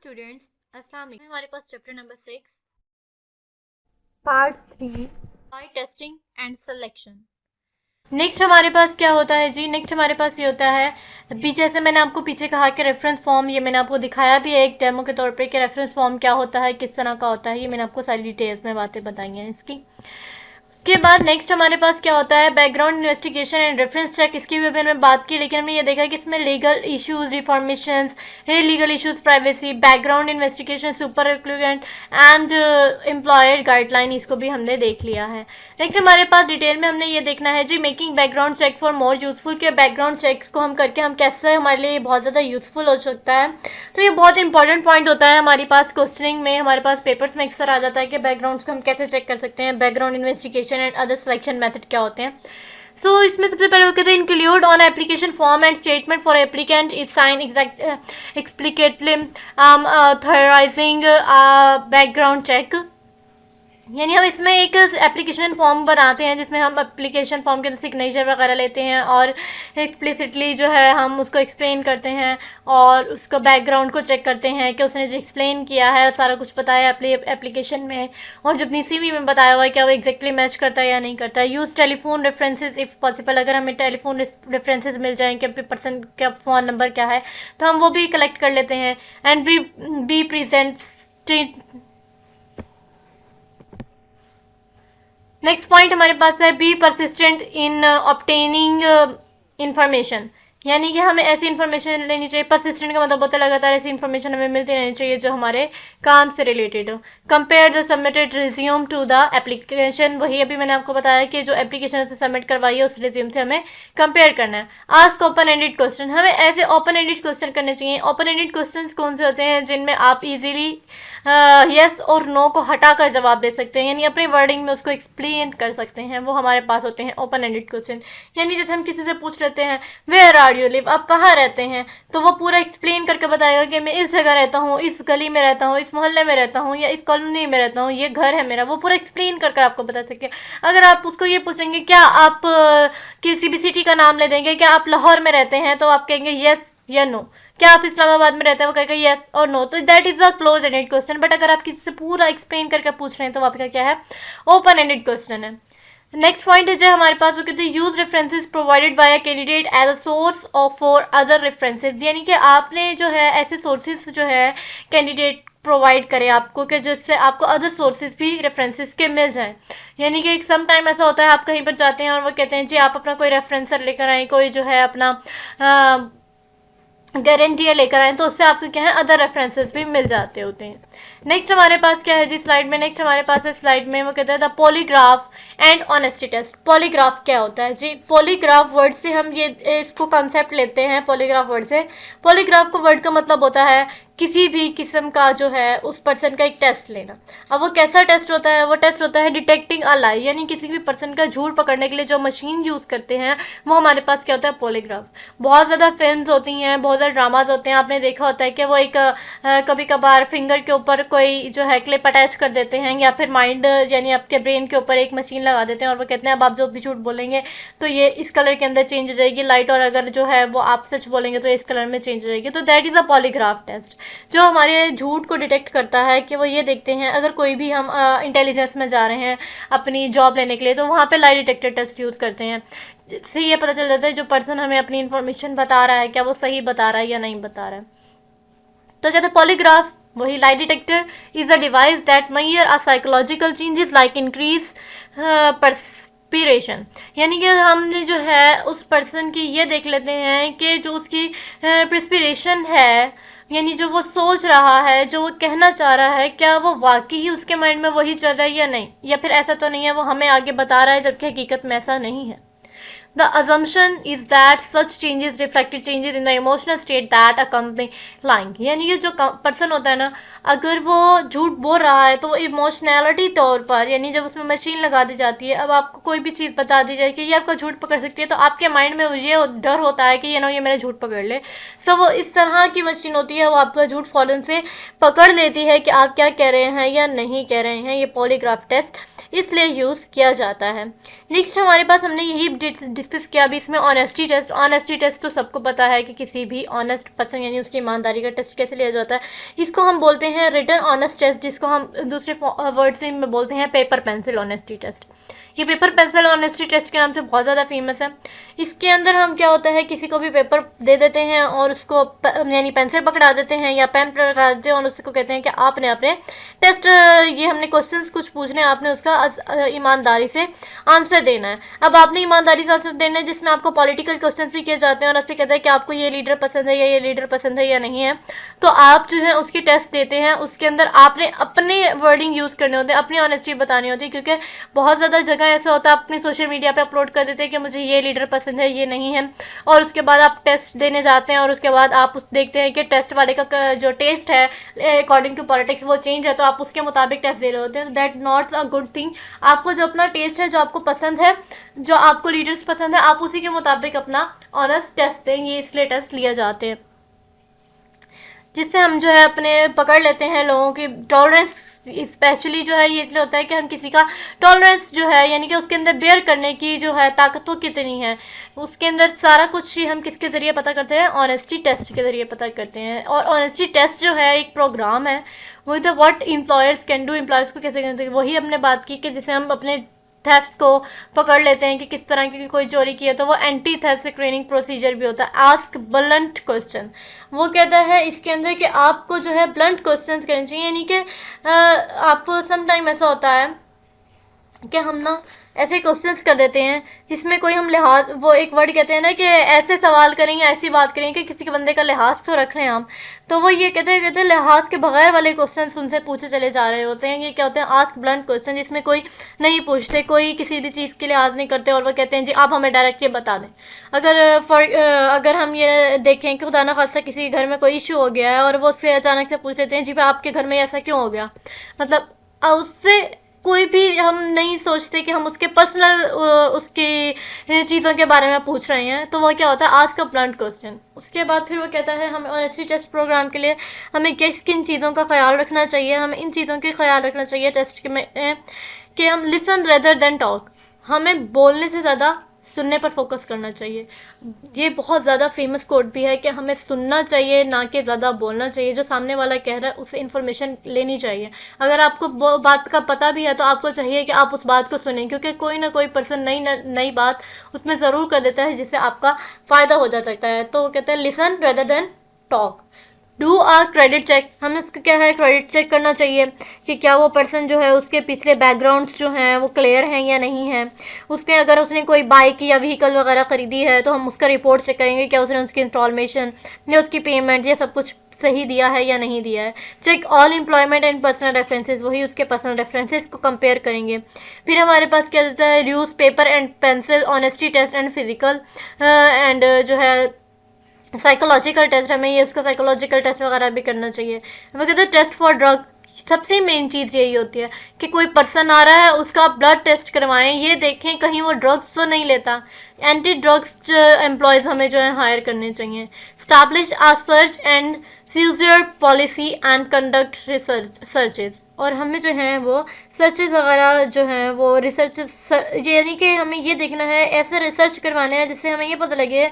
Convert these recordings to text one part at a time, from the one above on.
Students, अस्सलाम वालेकुम। हमारे पास chapter number 6 part 3 by testing and selection. Next हमारे पास क्या होता है जी? नेक्स्ट हमारे पास ये होता है पीछे से मैंने आपको पीछे कहा कि रेफरेंस फॉर्म, ये मैंने आपको दिखाया भी है एक डेमो के तौर पे कि रेफरेंस फॉर्म क्या होता है, किस तरह का होता है। ये मैंने आपको सारी डिटेल्स में बातें बताई हैं इसकी। के बाद नेक्स्ट हमारे पास क्या होता है background investigation and reference check. इसकी भी मैंने बात की, लेकिन हमने ये देखा कि इसमें legal issues, reformations, legal issues, privacy, background investigation, super applicant and employer guideline, इसको भी हमने देख लिया है। नेक्स्ट हमारे पास डिटेल में हमने ये देखना है जी making background check for more useful, के बैकग्राउंड चेक्स को हम करके हम कैसे हमारे लिए बहुत ज़्यादा यूजफुल हो सकता है। तो ये बहुत इंपॉर्टेंट पॉइंट होता है हमारे पास क्वेश्चनिंग में, हमारे पास पेपर्स में अक्सर आ जाता है कि बैकग्राउंड्स को हम कैसे चेक कर सकते हैं, background investigation and other selection method क्या होते हैं। सो इसमें सबसे पहले वो कहते हैं include on application form and statement for applicant is sign explicitly authorising background check. यानी हम इसमें एक एप्लीकेशन फॉर्म बनाते हैं जिसमें हम एप्लीकेशन फॉर्म के अंदर सिग्नेचर वगैरह लेते हैं और एक्सप्लिसिटली जो है हम उसको एक्सप्लेन करते हैं और उसको बैकग्राउंड को चेक करते हैं कि उसने जो एक्सप्लेन किया है सारा कुछ बताया एप्लीकेशन में और जो अपनी CV में बताया हुआ है क्या वो एग्जैक्टली मैच करता है या नहीं करता है। Use telephone references if possible, अगर हमें टेलीफोन रेफरेंसेस मिल जाएँ कि पर्सन का फ़ोन नंबर क्या है तो हम वो भी कलेक्ट कर लेते हैं। And be present. Next point हमारे पास है बी परसिस्टेंट इन ऑब्टेनिंग इंफॉर्मेशन, यानी कि हमें ऐसी इन्फॉर्मेशन लेनी चाहिए। परसिस्टेंट का मतलब होता है लगातार ऐसी इन्फॉर्मेशन हमें मिलती रहनी चाहिए जो हमारे काम से रिलेटेड हो। Compare the submitted resume to the application, वही अभी मैंने आपको बताया कि जो एप्लीकेशन से सबमिट करवाई है उस रिज्यूम से हमें कंपेयर करना है। आस्क ओपन एंडेड क्वेश्चन, हमें ऐसे ओपन एंडेड क्वेश्चन करने चाहिए। ओपन एंडेड क्वेश्चन कौन से होते हैं जिनमें आप इजीली यस और नो को हटाकर जवाब दे सकते हैं, यानी अपनी वर्डिंग में उसको एक्सप्लेन कर सकते हैं, वो हमारे पास होते हैं ओपन एंडेड क्वेश्चन। यानी जैसे हम किसी से पूछ लेते हैं वेयर आर यू लिव, आप कहाँ रहते हैं, तो वो पूरा एक्सप्लेन करके बताएगा कि मैं इस जगह रहता हूँ, इस गली में रहता हूँ, इस मोहल्ले में रहता हूँ या इस कॉलोनी में रहता हूँ, ये घर है मेरा, वो पूरा एक्सप्लेन कर आपको बता सके। अगर आप उसको ये पूछेंगे क्या आप किसी भी सिटी का नाम ले देंगे, क्या आप लाहौर में रहते हैं, तो आप कहेंगे यस या नो। क्या आप इस्लामाबाद में रहते हैं, वो कहेगा यस और नो, तो that is a close ended question. But अगर आप किसी से पूरा एक्सप्लेन करके पूछ रहे हैं तो आपका क्या है ओपन एंडेड क्वेश्चन है। नेक्स्ट पॉइंट है जो हमारे पास वो कहते हैं use references provided by a candidate as a source of for other references, यानी कि आपने जो है ऐसे सोर्सेज जो है कैंडिडेट प्रोवाइड करे आपको कि जिससे आपको अदर सोर्सेज भी रेफरेंसेस के मिल जाएं। यानी कि सम टाइम ऐसा होता है आप कहीं पर जाते हैं और वो कहते हैं जी आप अपना कोई रेफरेंसर लेकर आए, कोई जो है अपना गारंटी लेकर आए, तो उससे आपको क्या है अदर रेफरेंसेस भी मिल जाते होते हैं। नेक्स्ट हमारे पास क्या है जी स्लाइड में, नेक्स्ट हमारे पास है स्लाइड में वो कहता है the polygraph and honesty test. Polygraph क्या होता है जी? पॉलीग्राफ वर्ड से हम ये इसको कंसेप्ट लेते हैं। पॉलीग्राफ वर्ड से, पॉलीग्राफ को वर्ड का मतलब होता है किसी भी किस्म का जो है उस पर्सन का एक टेस्ट लेना। अब वो कैसा टेस्ट होता है? वो टेस्ट होता है डिटेक्टिंग अ लाई, यानी किसी भी पर्सन का झूठ पकड़ने के लिए जो मशीन यूज़ करते हैं वो हमारे पास क्या होता है पॉलीग्राफ। बहुत ज़्यादा फिल्म्स होती हैं, बहुत ज़्यादा ड्रामाज होते हैं, आपने देखा होता है कि वो एक कभी कभार फिंगर के ऊपर कोई जो है क्लिप अटैच कर देते हैं या फिर माइंड यानी आपके ब्रेन के ऊपर एक मशीन लगा देते हैं और वो कहते हैं अब आप जो भी झूठ बोलेंगे तो ये इस कलर के अंदर चेंज हो जाएगी लाइट, और अगर जो है वो आप सच बोलेंगे तो इस कलर में चेंज हो जाएगी। तो that is a polygraph test जो हमारे झूठ को डिटेक्ट करता है कि वो ये देखते हैं अगर कोई भी हम इंटेलिजेंस में जा रहे हैं अपनी जॉब लेने के लिए तो वहाँ पे लाई डिटेक्टर टेस्ट यूज़ करते हैं। इससे ये पता चल जाता है जो पर्सन हमें अपनी इन्फॉर्मेशन बता रहा है क्या वो सही बता रहा है या नहीं बता रहा है। तो कहते हैं पॉलीग्राफ वही lie detector is a device that measure a psychological changes like increase perspiration, यानी कि हमने जो है उस पर्सन की ये देख लेते हैं कि जो उसकी परस्पिरेशन है, यानी जो वो सोच रहा है, जो वो कहना चाह रहा है, क्या वो वाकई ही उसके माइंड में वही चल रहा है या नहीं, या फिर ऐसा तो नहीं है वो हमें आगे बता रहा है जबकि हकीकत में ऐसा नहीं है। The assumption is that such changes reflected changes in the emotional state that accompany lying, यानी कि जो पर्सन होता है ना अगर वो झूठ बोल रहा है तो वो इमोशनैलिटी तौर पर, यानी जब उसमें मशीन लगा दी जाती है, अब आपको कोई भी चीज़ बता दी जाए कि ये आपका झूठ पकड़ सकती है तो आपके माइंड में ये डर होता है कि ये ना ये मेरा झूठ पकड़ ले। सो वो इस तरह की मशीन होती है, वो आपका झूठ फ़ौरन से पकड़ लेती है कि आप क्या कह रहे हैं या नहीं कह रहे हैं। ये पॉलीग्राफ टेस्ट इसलिए यूज़ किया जाता है। नेक्स्ट हमारे पास हमने यही डिस्कस किया अभी इसमें ऑनेस्टी टेस्ट। ऑनेस्टी टेस्ट तो सबको पता है कि किसी भी ऑनेस्ट पर्सन यानी उसकी ईमानदारी का टेस्ट कैसे लिया जाता है। इसको हम बोलते हैं रिटन ऑनेस्ट टेस्ट, जिसको हम दूसरे वर्ड से बोलते हैं पेपर पेंसिल ऑनेस्टी टेस्ट। ये पेपर पेंसिल ऑनेस्टी टेस्ट के नाम से बहुत ज़्यादा फेमस है। इसके अंदर हम क्या होता है, किसी को भी पेपर दे देते हैं और उसको यानी पेंसिल पकड़ा देते हैं या पेन पकड़ा देते हैं और उसको कहते हैं कि आपने अपने टेस्ट, ये हमने क्वेश्चंस कुछ पूछने, आपने उसका ईमानदारी से आंसर देना है। अब आपने ईमानदारी से आंसर देना है, जिसमें आपको पॉलिटिकल क्वेश्चन भी किए जाते हैं और आपसे कहते हैं कि आपको ये लीडर पसंद है या ये लीडर पसंद है या नहीं है। तो आप जो है उसकी टेस्ट देते हैं, उसके अंदर आपने अपने वर्डिंग यूज़ करने होते हैं, अपनी ऑनेस्टी बतानी होती है, क्योंकि बहुत ज़्यादा जगह ऐसा होता है आप अपने सोशल मीडिया पे अपलोड कर देते हैं कि मुझे ये लीडर पसंद है ये नहीं है, और उसके बाद आप टेस्ट देने जाते हैं और उसके बाद आप देखते हैं कि टेस्ट वाले का जो टेस्ट है अकॉर्डिंग टू पॉलिटिक्स वो चेंज है, तो आप उसके मुताबिक टेस्ट दे रहे होते हैं। तो that not a good thing. आपको जो अपना टेस्ट है, जो आपको पसंद है, जो आपको लीडर्स पसंद है, आप उसी के मुताबिक अपना ऑनेस्ट टेस्ट दें। ये इसलिए टेस्ट लिया जाते हैं जिससे हम जो है अपने पकड़ लेते हैं लोगों की टॉलरेंस। स्पेशली जो है ये इसलिए होता है कि हम किसी का टॉलरेंस जो है यानी कि उसके अंदर बेयर करने की जो है ताकत वो कितनी है, उसके अंदर सारा कुछ ही हम किसके ज़रिए पता करते हैं, ऑनेस्टी टेस्ट के ज़रिए पता करते हैं। और ऑनेस्टी टेस्ट जो है एक प्रोग्राम है, वो तो what employers can do, employers को कैसे करते हैं, वही हमने बात की कि जिसे हम अपने थेफ्ट को पकड़ लेते हैं कि किस तरह की कोई चोरी की है, तो वो एंटी थेफ्ट स्क्रीनिंग प्रोसीजर भी होता है। आस्क ब्लंट क्वेश्चन, वो कहता है इसके अंदर कि आपको जो है ब्लंट क्वेश्चंस करने चाहिए, यानी कि आप समटाइम ऐसा होता है कि हम ना ऐसे क्वेश्चंस कर देते हैं जिसमें कोई हम लिहाज, वो एक वर्ड कहते हैं ना कि ऐसे सवाल करेंगे, ऐसी बात करेंगे कि किसी के बंदे का लिहाज तो रख रहे हैं हम, तो वो ये कहते हैं लिहाज के बगैर वाले क्वेश्चंस उनसे पूछे चले जा रहे होते हैं। ये क्या होते हैं, आस्क ब्लंट क्वेश्चन, जिसमें कोई नहीं पूछते, कोई किसी भी चीज़ के लिहाज नहीं करते और वो कहते हैं जी आप हमें डायरेक्ट ये बता दें। अगर हम ये देखें कि खुदा न खास्ता किसी घर में कोई इशू हो गया है और वो उससे अचानक से पूछ लेते हैं जी आपके घर में ऐसा क्यों हो गया, मतलब उससे कोई भी हम नहीं सोचते कि हम उसके पर्सनल उसकी चीज़ों के बारे में पूछ रहे हैं, तो वो क्या होता है, आस्क अ ब्लंट क्वेश्चन। उसके बाद फिर वो कहता है हमें ऑनेस्टी टेस्ट प्रोग्राम के लिए हमें किन चीज़ों का ख्याल रखना चाहिए। हमें इन चीज़ों का ख्याल रखना चाहिए टेस्ट में कि हम लिसन रेदर देन टॉक, हमें बोलने से ज़्यादा सुनने पर फोकस करना चाहिए। ये बहुत ज़्यादा फेमस कोट भी है कि हमें सुनना चाहिए ना कि ज़्यादा बोलना चाहिए। जो सामने वाला कह रहा है उससे इन्फॉर्मेशन लेनी चाहिए। अगर आपको वो बात का पता भी है तो आपको चाहिए कि आप उस बात को सुनें, क्योंकि कोई ना कोई पर्सन नई बात उसमें ज़रूर कर देता है जिससे आपका फ़ायदा हो जा सकता है। तो वो कहते हैं listen rather than talk. Do are credit check, हमें उसका क्या है क्रेडिट चेक करना चाहिए कि क्या वो पर्सन जो है उसके पिछले बैकग्राउंड्स जो हैं वो क्लियर हैं या नहीं है। उसके अगर उसने कोई बाइक या व्हीकल वगैरह ख़रीदी है तो हम उसका रिपोर्ट चेक करेंगे क्या उसने उसकी इंस्टॉलमेशन या उसकी पेमेंट ये सब कुछ सही दिया है या नहीं दिया है। Check all employment and personal references, वही उसके पर्सनल रेफरेंसेस को कंपेयर करेंगे। फिर हमारे पास क्या देता है, use paper and pencil, honesty test and physical and जो है साइकोलॉजिकल टेस्ट, हमें ये उसका साइकोलॉजिकल टेस्ट वगैरह भी करना चाहिए। वो कहते हैं टेस्ट फॉर ड्रग, सबसे मेन चीज़ यही होती है कि कोई पर्सन आ रहा है उसका ब्लड टेस्ट करवाएं, ये देखें कहीं वो ड्रग्स तो नहीं लेता। एंटी ड्रग्स एम्प्लॉयज़ हमें जो है हायर करने चाहिए। Establish a search and seizure policy and conduct searches, और हमें जो है वो सर्चेज वगैरह जो हैं वो रिसर्च यानी कि हमें ये देखना है, ऐसे रिसर्च करवाने हैं जिससे हमें ये पता लगे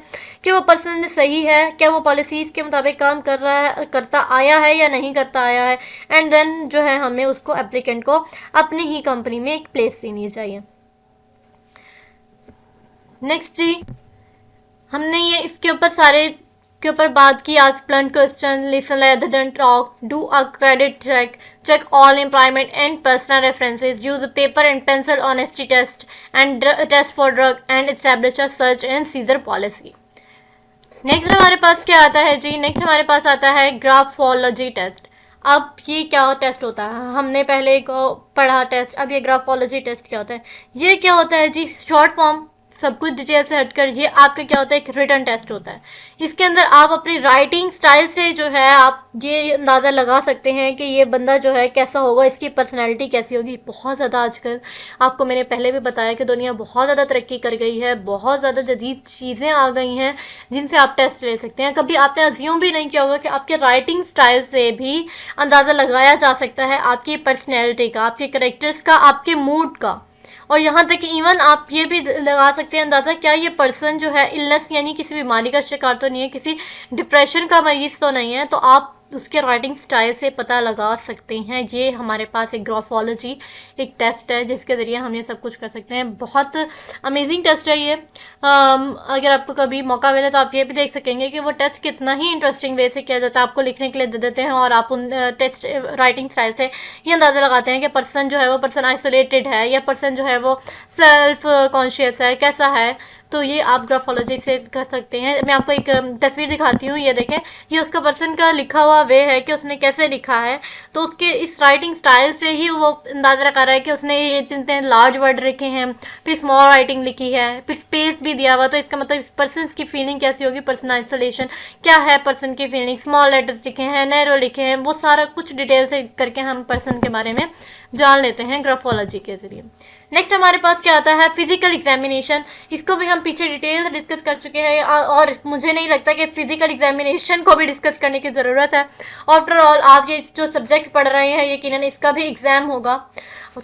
कि वो पर्सन सही है, क्या वो पॉलिसीज़ के मुताबिक काम कर रहा है, करता आया है या नहीं करता आया है। एंड देन जो है हमें उसको एप्लीकेंट को अपनी ही कंपनी में एक प्लेस देनी चाहिए। नेक्स्ट जी, हमने ये इसके ऊपर सारे के ऊपर बात की। Ask blunt question, listen rather than talk, do a credit check, check all employment and personal references, use paper and pencil honesty test and test for drug and establish a search and seizure policy. Next हमारे पास क्या आता है जी, next हमारे पास आता है graphology test. अब ये क्या टेस्ट होता है, हमने पहले को पढ़ा टेस्ट, अब ये ग्राफोलॉजी टेस्ट क्या होता है। ये क्या होता है जी, शॉर्ट फॉर्म सब कुछ डिटेल से हट कर ये आपका क्या होता है, एक रिटन टेस्ट होता है। इसके अंदर आप अपनी राइटिंग स्टाइल से जो है आप ये अंदाज़ा लगा सकते हैं कि ये बंदा जो है कैसा होगा, इसकी पर्सनैलिटी कैसी होगी। बहुत ज़्यादा आजकल आपको मैंने पहले भी बताया कि दुनिया बहुत ज़्यादा तरक्की कर गई है, बहुत ज़्यादा जदीद चीज़ें आ गई हैं जिनसे आप टेस्ट ले सकते हैं। कभी आपने अज्यूम भी नहीं किया होगा कि आपके राइटिंग स्टाइल से भी अंदाज़ा लगाया जा सकता है आपकी पर्सनैलिटी का, आपके करेक्टर्स का, आपके मूड का। और यहाँ तक कि इवन आप ये भी लगा सकते हैं अंदाज़ा, क्या ये पर्सन जो है इलनेस यानी किसी बीमारी का शिकार तो नहीं है, किसी डिप्रेशन का मरीज तो नहीं है, तो आप उसके राइटिंग स्टाइल से पता लगा सकते हैं। ये हमारे पास एक ग्राफोलॉजी एक टेस्ट है जिसके ज़रिए हम ये सब कुछ कर सकते हैं। बहुत अमेजिंग टेस्ट है ये। अगर आपको कभी मौका मिले तो आप ये भी देख सकेंगे कि वो टेस्ट कितना ही इंटरेस्टिंग वे से किया जाता है। आपको लिखने के लिए दे देते हैं और आप उन टेस्ट राइटिंग स्टाइल से ये अंदाज़ा लगाते हैं कि पर्सन जो है वो पर्सन आइसोलेटेड है या पर्सन जो है वो सेल्फ कॉन्शियस है, कैसा है। तो ये आप ग्राफोलॉजी से कर सकते हैं। मैं आपको एक तस्वीर दिखाती हूँ, ये देखें, ये उसका पर्सन का लिखा हुआ वे है कि उसने कैसे लिखा है। तो उसके इस राइटिंग स्टाइल से ही वो अंदाज़ा लगा रहा है कि उसने ये इतने लार्ज वर्ड लिखे हैं, फिर स्मॉल राइटिंग लिखी है, फिर स्पेस भी दिया हुआ। तो इसका मतलब इस पर्सन की फीलिंग कैसी होगी, पर्सन आइसोलेशन क्या है, पर्सन की फीलिंग, स्मॉल लेटर्स लिखे हैं, नैरो लिखे हैं, वो सारा कुछ डिटेल से करके हम पर्सन के बारे में जान लेते हैं ग्राफोलॉजी के ज़रिए। नेक्स्ट हमारे पास क्या आता है, फिजिकल एग्जामिनेशन। इसको भी हम पीछे डिटेल डिस्कस कर चुके हैं और मुझे नहीं लगता कि फिजिकल एग्जामिनेशन को भी डिस्कस करने की ज़रूरत है। आफ्टर ऑल आप ये जो सब्जेक्ट पढ़ रहे हैं यकीनन इसका भी एग्ज़ाम होगा।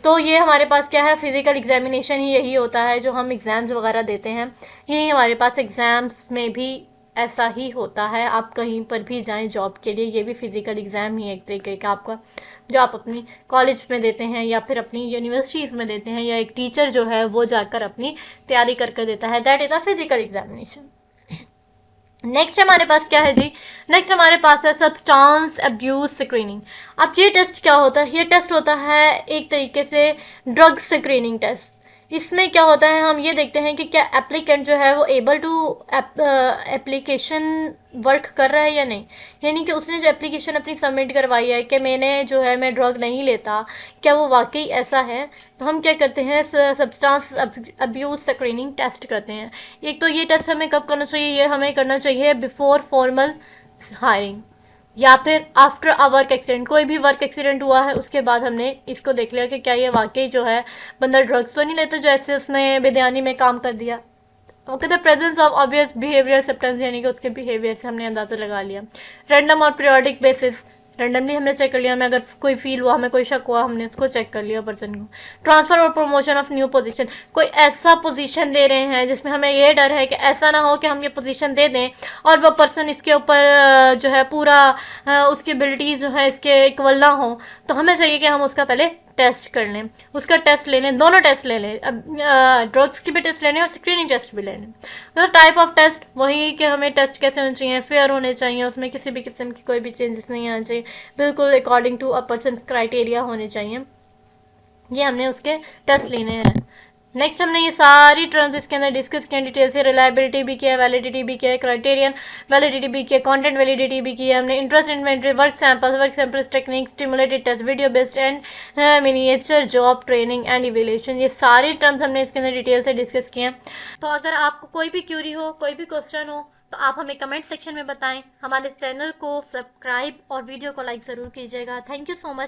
तो ये हमारे पास क्या है, फिजिकल एग्जामिनेशन ही यही होता है जो हम एग्ज़ाम्स वगैरह देते हैं। यही हमारे पास एग्ज़ाम्स में भी ऐसा ही होता है। आप कहीं पर भी जाएं जॉब के लिए, ये भी फिजिकल एग्ज़ाम ही एक तरीके का आपका जो आप अपनी कॉलेज में देते हैं या फिर अपनी यूनिवर्सिटीज़ में देते हैं, या एक टीचर जो है वो जाकर अपनी तैयारी कर देता है। That is a physical examination. Next हमारे पास क्या है जी, नेक्स्ट हमारे पास है सब्सटेंस अब्यूज़ स्क्रीनिंग। अब ये टेस्ट क्या होता है, ये टेस्ट होता है एक तरीके से ड्रग स्क्रीनिंग टेस्ट। इसमें क्या होता है, हम ये देखते हैं कि क्या एप्लीकेंट जो है वो एबल टू एप्लीकेशन वर्क कर रहा है या नहीं, यानी कि उसने जो एप्लीकेशन अपनी सबमिट करवाई है कि मैं ड्रग नहीं लेता, क्या वो वाकई ऐसा है। तो हम क्या करते हैं, सब्सटेंस अब्यूज़ स्क्रीनिंग टेस्ट करते हैं। एक तो ये टेस्ट हमें कब करना चाहिए, ये हमें करना चाहिए बिफोर फॉर्मल हायरिंग या फिर आफ्टर अ वर्क एक्सीडेंट। कोई भी वर्क एक्सीडेंट हुआ है उसके बाद हमने इसको देख लिया कि क्या ये वाकई जो है बंदा ड्रग्स तो नहीं लेता जो ऐसे उसने बेध्यानी में काम कर दिया। Okay, the presence of obvious behaviour symptoms, यानी कि उसके बिहेवियर से हमने अंदाज़ा लगा लिया। रैंडम और पीरियोडिक बेसिस, रैंडमली हमने चेक कर लिया, हमें अगर कोई फील हुआ, हमें कोई शक हुआ, हमने उसको चेक कर लिया पर्सन को। ट्रांसफ़र और प्रमोशन ऑफ न्यू पोजीशन, कोई ऐसा पोजीशन दे रहे हैं जिसमें हमें ये डर है कि ऐसा ना हो कि हम ये पोजीशन दे दें और वो पर्सन इसके ऊपर जो है पूरा उसकी एबिलिटीज़ जो है इसके इक्वल ना हो। तो हमें चाहिए कि हम उसका पहले टेस्ट कर लें, उसका टेस्ट ले लें, दोनों टेस्ट ले लें। अब ड्रग्स की भी टेस्ट लेने और स्क्रीनिंग टेस्ट भी लेने। तो टाइप ऑफ टेस्ट वही कि हमें टेस्ट कैसे होने चाहिए, फेयर होने चाहिए, उसमें किसी भी किस्म की कोई भी चेंजेस नहीं आना चाहिए, बिल्कुल according to a person criteria होने चाहिए। ये हमने उसके टेस्ट लेने हैं। नेक्स्ट हमने ये सारी टर्म्स इसके अंदर डिस्कस किया डिटेल से। रिलायबिलिटी भी किया है, वैलिडिटी भी किया है, क्राइटेरियन वैलिडिटी भी किया, कंटेंट वैलिडिटी भी किया है हमने, interest inventory, work samples technique, stimulated test, video based and miniature job training and evaluation. ये सारी टर्म्स हमने इसके अंदर डिटेल से डिस्कस किए हैं। तो अगर आपको कोई भी क्यूरी हो, कोई भी क्वेश्चन हो, तो आप हमें कमेंट सेक्शन में बताएं। हमारे चैनल को सब्सक्राइब और वीडियो को लाइक ज़रूर कीजिएगा। Thank you so much.